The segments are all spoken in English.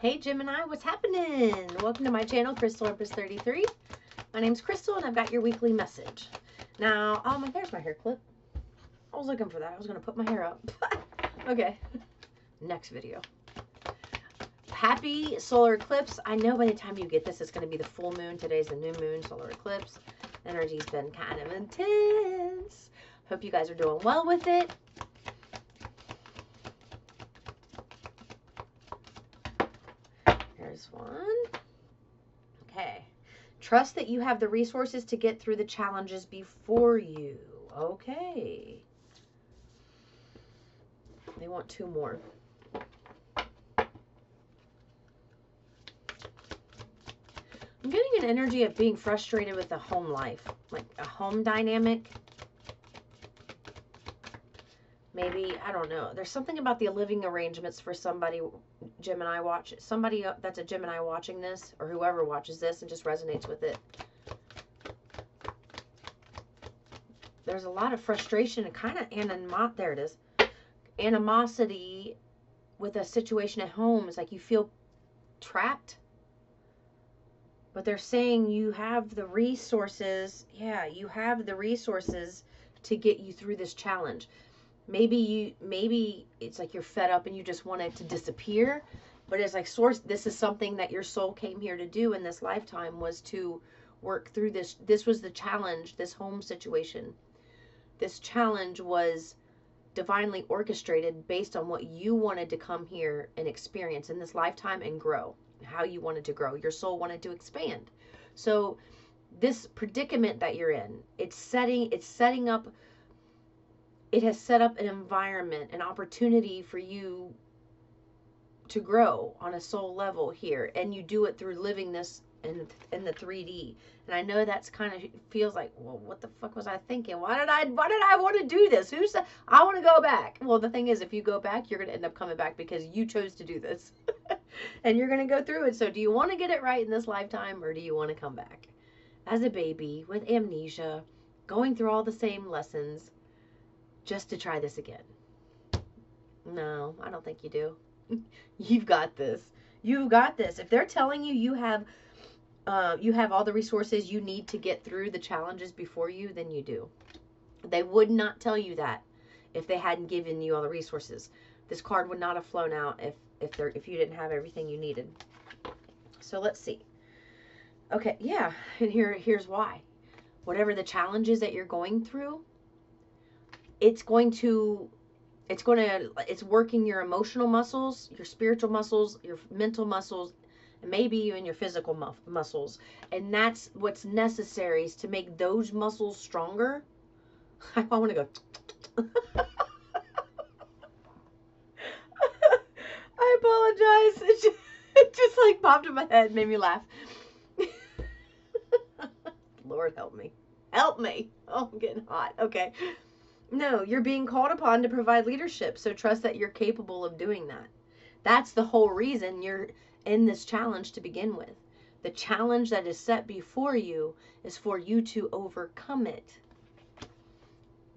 Hey Gemini, what's happening? Welcome to my channel, Crystal Empress 33. My name's Crystal and I've got your weekly message. Now, there's my hair clip. I was looking for that. I was going to put my hair up. Okay, next video. Happy solar eclipse. I know by the time you get this, it's going to be the full moon. Today's the new moon, solar eclipse. Energy's been kind of intense. Hope you guys are doing well with it. Here's one. Okay. Trust that you have the resources to get through the challenges before you. Okay. They want two more. I'm getting an energy of being frustrated with the home life, like a home dynamic. Maybe, I don't know. There's something about the living arrangements for somebody, Gemini somebody that's a Gemini watching this, or whoever watches this and just resonates with it. There's a lot of frustration and kind of there it is. Animosity with a situation at home. It's like you feel trapped. But they're saying you have the resources. Yeah, you have the resources to get you through this challenge. Maybe it's like you're fed up and you just want it to disappear. But it's like, source, this is something that your soul came here to do in this lifetime, was to work through this. This was the challenge, this home situation. This challenge was divinely orchestrated based on what you wanted to come here and experience in this lifetime and grow. How you wanted to grow. Your soul wanted to expand. So this predicament that you're in, it has set up an environment, an opportunity for you to grow on a soul level here. And you do it through living this in the 3D. And I know that's kind of feels like, well, what the fuck was I thinking? Why did I want to do this? Who said I want to go back? Well, the thing is, if you go back, you're going to end up coming back because you chose to do this. And you're going to go through it. So do you want to get it right in this lifetime, or do you want to come back as a baby with amnesia, going through all the same lessons, just to try this again? No, I don't think you do. You've got this. You've got this. If they're telling you you have all the resources you need to get through the challenges before you, then you do. They would not tell you that if they hadn't given you all the resources. This card would not have flown out if you didn't have everything you needed. So let's see. Okay, yeah, and here's why. Whatever the challenges that you're going through, it's working your emotional muscles, your spiritual muscles, your mental muscles, and maybe even your physical muscles. And that's what's necessary, is to make those muscles stronger. I want to go. I apologize. It just like popped in my head and made me laugh. Lord help me. Help me. Oh, I'm getting hot. Okay. No, you're being called upon to provide leadership, so trust that you're capable of doing that. That's the whole reason you're in this challenge to begin with. The challenge that is set before you is for you to overcome it.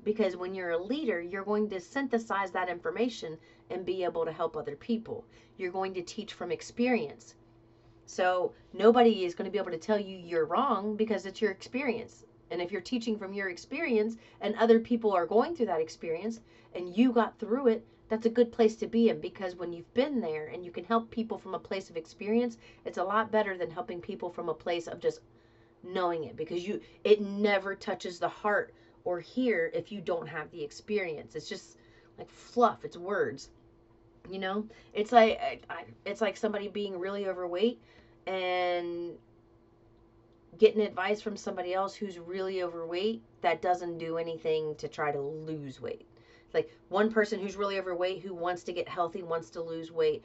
Because when you're a leader, you're going to synthesize that information and be able to help other people. You're going to teach from experience. So nobody is going to be able to tell you you're wrong, because it's your experience. And if you're teaching from your experience and other people are going through that experience and you got through it, that's a good place to be in, because when you've been there and you can help people from a place of experience, it's a lot better than helping people from a place of just knowing it, because it never touches the heart or here if you don't have the experience. It's just like fluff. It's words. You know, it's like somebody being really overweight and getting advice from somebody else who's really overweight that doesn't do anything to try to lose weight. Like one person who's really overweight who wants to get healthy, wants to lose weight,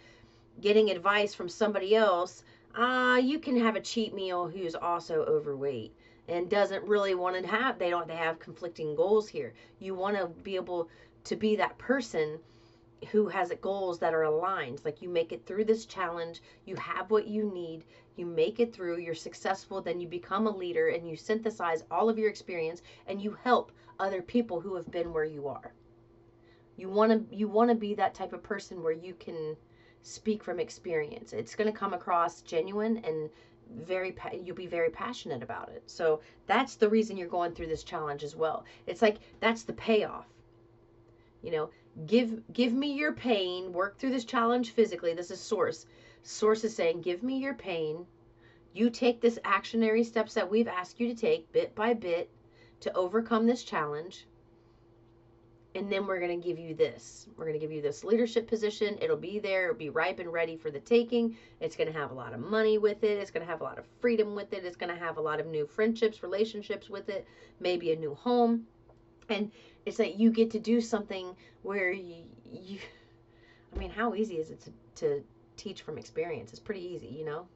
getting advice from somebody else, you can have a cheat meal, who's also overweight and doesn't really want to have, they have conflicting goals here. You want to be able to be that person who has goals that are aligned. Like you make it through this challenge, you have what you need, you make it through, you're successful, then you become a leader and you synthesize all of your experience and you help other people who have been where you are. You want to be that type of person where you can speak from experience. It's going to come across genuine and you'll be very passionate about it. So that's the reason you're going through this challenge as well. It's like, that's the payoff. You know, give me your pain, work through this challenge physically. This is Source. Source is saying, give me your pain. You take this actionary steps that we've asked you to take bit by bit to overcome this challenge. And then we're going to give you this. We're going to give you this leadership position. It'll be there. It'll be ripe and ready for the taking. It's going to have a lot of money with it. It's going to have a lot of freedom with it. It's going to have a lot of new friendships, relationships with it. Maybe a new home. And it's like you get to do something where you I mean, how easy is it to teach from experience? It's pretty easy, you know?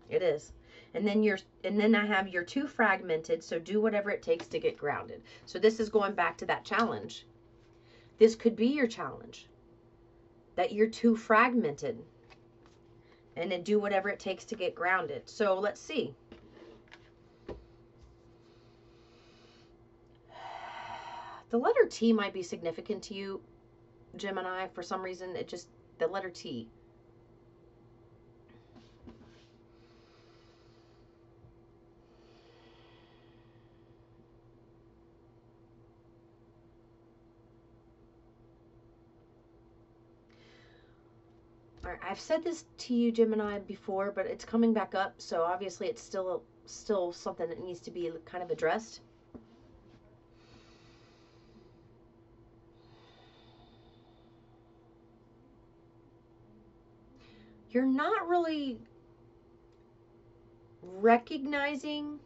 It is. And then I have you're too fragmented, so do whatever it takes to get grounded. So this is going back to that challenge. This could be your challenge. That you're too fragmented. And then do whatever it takes to get grounded. So let's see. The letter T might be significant to you, Gemini. For some reason, the letter T. All right, I've said this to you, Gemini, before, but it's coming back up. So obviously it's still something that needs to be kind of addressed. You're not really recognizing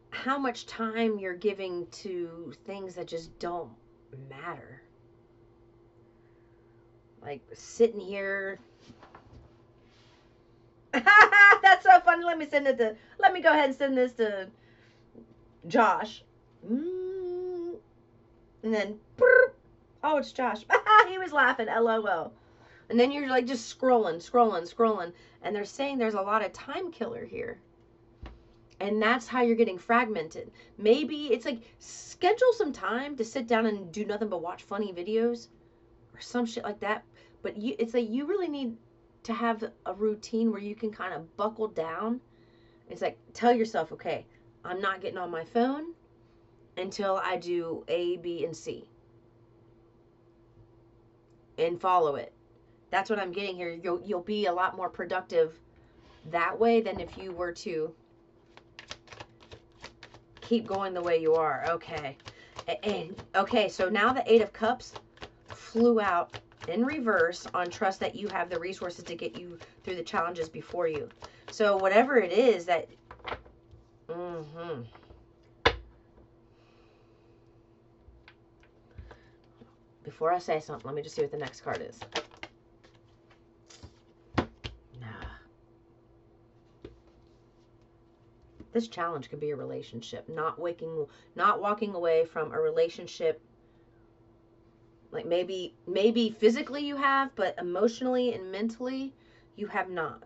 how much time you're giving to things that just don't matter. Like sitting here. That's so funny. Let me go ahead and send this to Josh. And then, oh, it's Josh. He was laughing, LOL. And then you're like just scrolling. And they're saying there's a lot of time killer here. And that's how you're getting fragmented. Maybe it's like schedule some time to sit down and do nothing but watch funny videos or some shit like that. But it's like you really need to have a routine where you can kind of buckle down. It's like tell yourself, okay, I'm not getting on my phone until I do A, B, and C. And follow it. That's what I'm getting here. You'll be a lot more productive that way than if you were to keep going the way you are. Okay. Okay, so now the 8 of Cups flew out in reverse on trust that you have the resources to get you through the challenges before you. So whatever it is that... Before I say something, let me just see what the next card is. This challenge could be a relationship. Not walking away from a relationship. Like maybe physically you have, but emotionally and mentally you have not.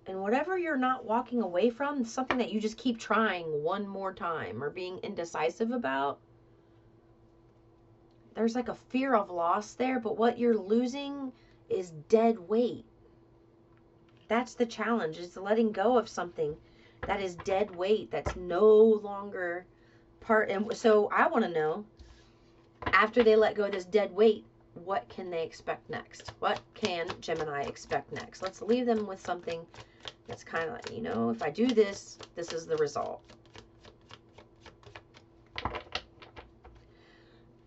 And whatever you're not walking away from, something that you just keep trying one more time or being indecisive about. There's like a fear of loss there, but what you're losing is dead weight. That's the challenge, is letting go of something that is dead weight, that's no longer part. And so I want to know, after they let go of this dead weight, what can they expect next? What can Gemini expect next? Let's leave them with something that's kind of like, you know, if I do this, this is the result.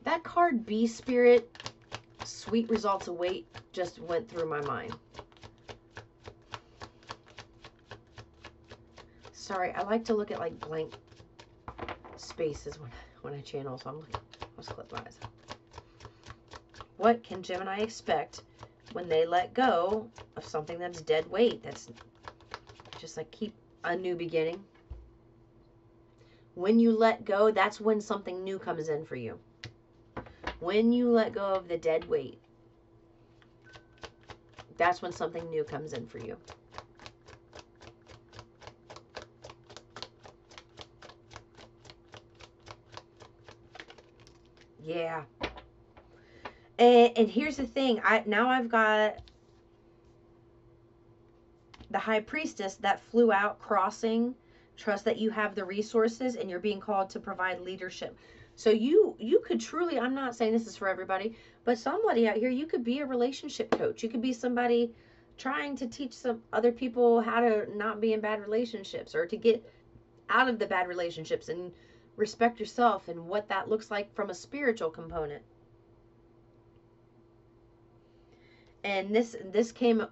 That card, Bee Spirit, sweet results await, just went through my mind. Sorry, I like to look at like blank spaces when I channel, so I'm looking. Let's clip my eyes. What can Gemini expect when they let go of something that's dead weight? That's just like keep a new beginning. When you let go, that's when something new comes in for you. When you let go of the dead weight, that's when something new comes in for you. Yeah. And here's the thing. I've got the High Priestess that flew out crossing. Trust that you have the resources and you're being called to provide leadership. So you could truly, I'm not saying this is for everybody, but somebody out here, you could be a relationship coach. You could be somebody trying to teach some other people how to not be in bad relationships, or to get out of the bad relationships and respect yourself, and what that looks like from a spiritual component. And this came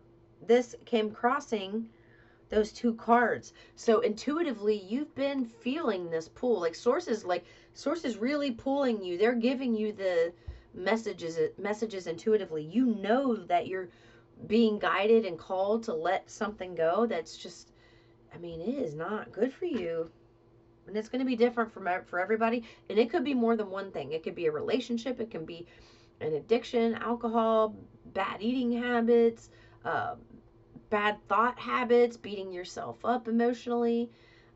crossing those two cards. So intuitively, you've been feeling this pull. Sources really pulling you. They're giving you the messages intuitively. You know that you're being guided and called to let something go that's just, I mean, it is not good for you. And it's going to be different for everybody. And it could be more than one thing. It could be a relationship. It can be an addiction, alcohol, bad eating habits, uh, bad thought habits, beating yourself up emotionally,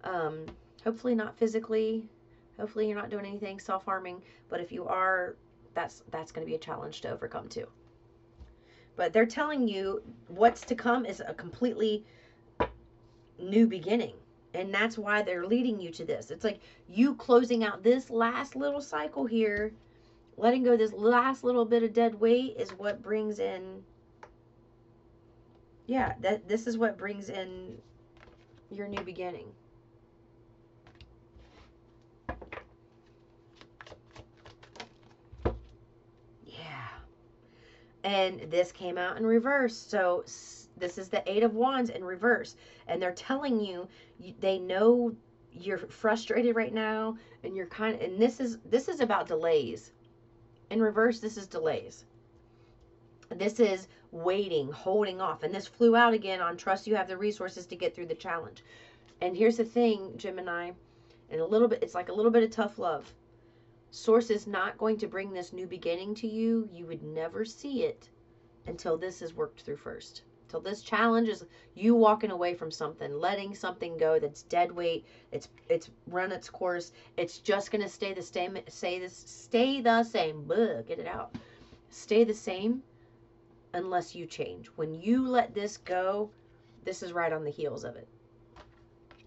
um, hopefully not physically. Hopefully you're not doing anything self-harming. But if you are, that's going to be a challenge to overcome too. But they're telling you what's to come is a completely new beginning. And that's why they're leading you to this. It's like you closing out this last little cycle here, letting go this last little bit of dead weight is what brings in, yeah, this is what brings in your new beginning. Yeah. And this came out in reverse. So this is the Eight of Wands in reverse. And they're telling you, they know you're frustrated right now, and you're and this is about delays. In reverse, this is delays. This is waiting, holding off. And this flew out again on trust you have the resources to get through the challenge. And here's the thing, Gemini, and it's like a little bit of tough love. Source is not going to bring this new beginning to you. You would never see it until this is worked through first. Till this challenge is you walking away from something, letting something go that's dead weight. It's run its course. It's just gonna stay the same. Stay the same. Blah, get it out. Stay the same unless you change. When you let this go, this is right on the heels of it.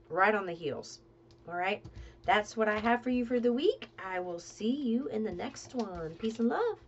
Right on the heels. All right. That's what I have for you for the week. I will see you in the next one. Peace and love.